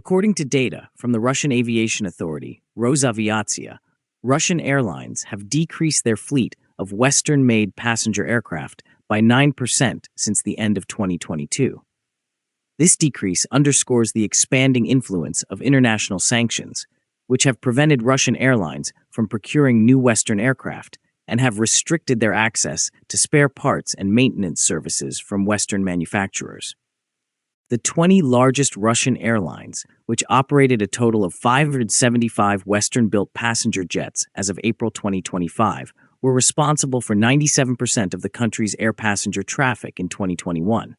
According to data from the Russian aviation authority, Rosaviatsia, Russian airlines have decreased their fleet of Western-made passenger aircraft by 9% since the end of 2022. This decrease underscores the expanding influence of international sanctions, which have prevented Russian airlines from procuring new Western aircraft and have restricted their access to spare parts and maintenance services from Western manufacturers. The 20 largest Russian airlines, which operated a total of 575 Western-built passenger jets as of April 2025, were responsible for 97% of the country's air passenger traffic in 2021.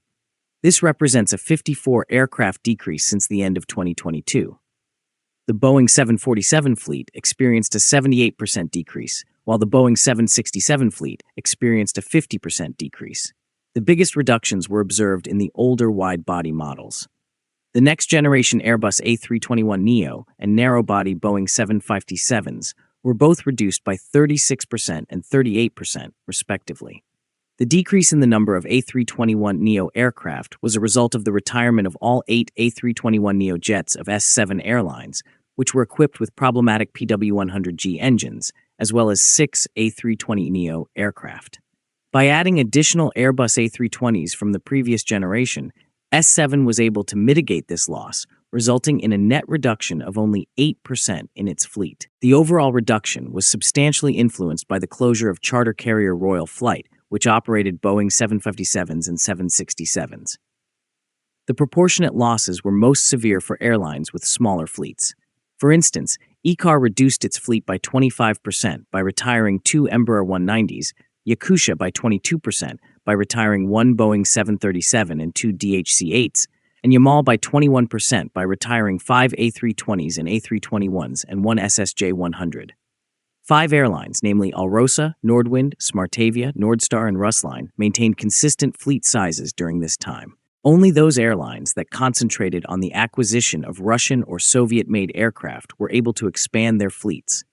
This represents a 54 aircraft decrease since the end of 2022. The Boeing 747 fleet experienced a 78% decrease, while the Boeing 767 fleet experienced a 50% decrease. The biggest reductions were observed in the older wide-body models. The next-generation Airbus A321neo and narrow-body Boeing 757s were both reduced by 36% and 38%, respectively. The decrease in the number of A321neo aircraft was a result of the retirement of all 8 A321neo jets of S7 Airlines, which were equipped with problematic PW100G engines, as well as 6 A320neo aircraft. By adding additional Airbus A320s from the previous generation, S7 was able to mitigate this loss, resulting in a net reduction of only 8% in its fleet. The overall reduction was substantially influenced by the closure of charter carrier Royal Flight, which operated Boeing 757s and 767s. The proportionate losses were most severe for airlines with smaller fleets. For instance, ICAR reduced its fleet by 25% by retiring 2 Embraer 190s, Yakutia by 22% by retiring 1 Boeing 737 and 2 DHC-8s, and Yamal by 21% by retiring 5 A320s and A321s and 1 SSJ-100. 5 airlines, namely Alrosa, Nordwind, Smartavia, Nordstar, and Rusline, maintained consistent fleet sizes during this time. Only those airlines that concentrated on the acquisition of Russian or Soviet-made aircraft were able to expand their fleets.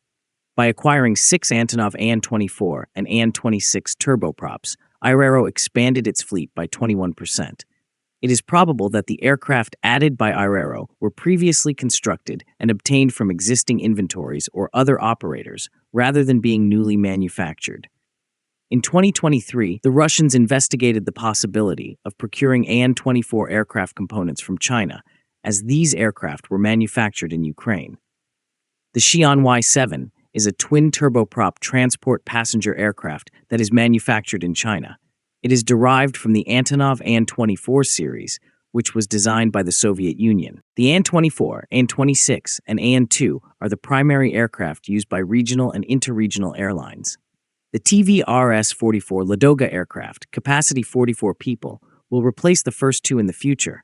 By acquiring 6 Antonov An-24 and An-26 turboprops, Airero expanded its fleet by 21%. It is probable that the aircraft added by Airero were previously constructed and obtained from existing inventories or other operators, rather than being newly manufactured. In 2023, the Russians investigated the possibility of procuring An-24 aircraft components from China, as these aircraft were manufactured in Ukraine. The Xi'an Y-7 is a twin-turboprop transport passenger aircraft that is manufactured in China. It is derived from the Antonov An-24 series, which was designed by the Soviet Union. The An-24, An-26, and An-2 are the primary aircraft used by regional and interregional airlines. The TVRS-44 Ladoga aircraft, capacity 44 people, will replace the first 2 in the future,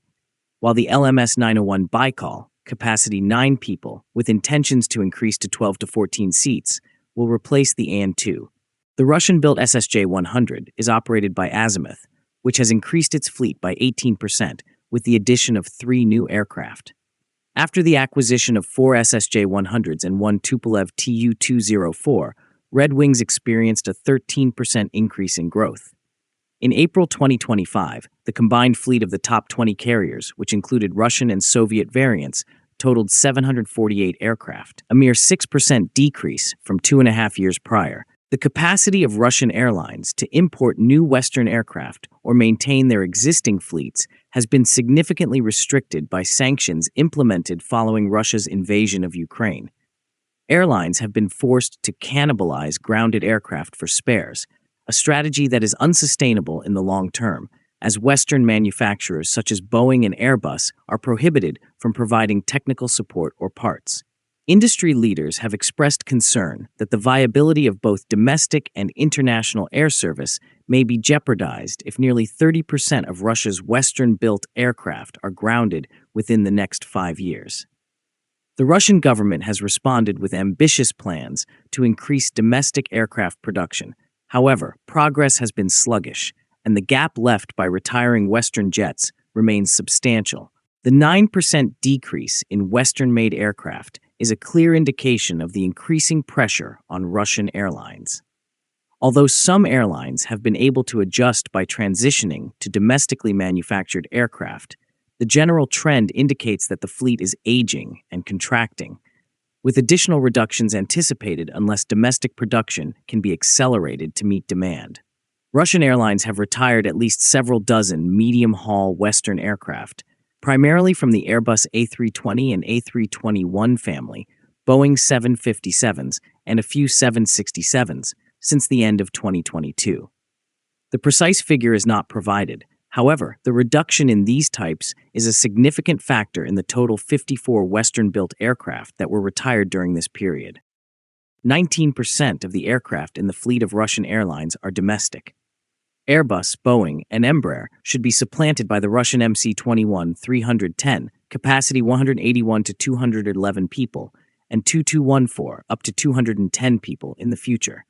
while the LMS-901 Baikal, capacity 9 people, with intentions to increase to 12 to 14 seats, will replace the An-2. The Russian-built SSJ-100 is operated by Azimuth, which has increased its fleet by 18% with the addition of 3 new aircraft. After the acquisition of 4 SSJ-100s and 1 Tupolev Tu-204, Red Wings experienced a 13% increase in growth. In April 2025, the combined fleet of the top 20 carriers, which included Russian and Soviet variants, totaled 748 aircraft, a mere 6% decrease from 2.5 years prior. The capacity of Russian airlines to import new Western aircraft or maintain their existing fleets has been significantly restricted by sanctions implemented following Russia's invasion of Ukraine. Airlines have been forced to cannibalize grounded aircraft for spares, a strategy that is unsustainable in the long term, as Western manufacturers such as Boeing and Airbus are prohibited from providing technical support or parts. Industry leaders have expressed concern that the viability of both domestic and international air service may be jeopardized if nearly 30% of Russia's Western-built aircraft are grounded within the next 5 years. The Russian government has responded with ambitious plans to increase domestic aircraft production. However, progress has been sluggish, and the gap left by retiring Western jets remains substantial. The 9% decrease in Western-made aircraft is a clear indication of the increasing pressure on Russian airlines. Although some airlines have been able to adjust by transitioning to domestically manufactured aircraft, The general trend indicates that the fleet is aging and contracting, with additional reductions anticipated unless domestic production can be accelerated to meet demand. Russian airlines have retired at least several dozen medium-haul Western aircraft, primarily from the Airbus A320 and A321 family, Boeing 757s, and a few 767s, since the end of 2022. The precise figure is not provided. However, the reduction in these types is a significant factor in the total 54 Western-built aircraft that were retired during this period. 19% of the aircraft in the fleet of Russian airlines are domestic. Airbus, Boeing, and Embraer should be supplanted by the Russian MC-21-310, capacity 181 to 211 people, and 2214 up to 210 people in the future.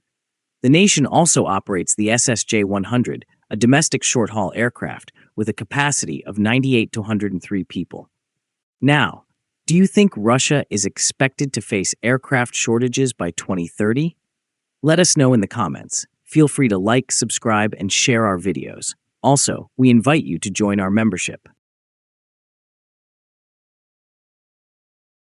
The nation also operates the SSJ-100, a domestic short-haul aircraft with a capacity of 98 to 103 people. Now, do you think Russia is expected to face aircraft shortages by 2030? Let us know in the comments. Feel free to like, subscribe, and share our videos. Also, we invite you to join our membership.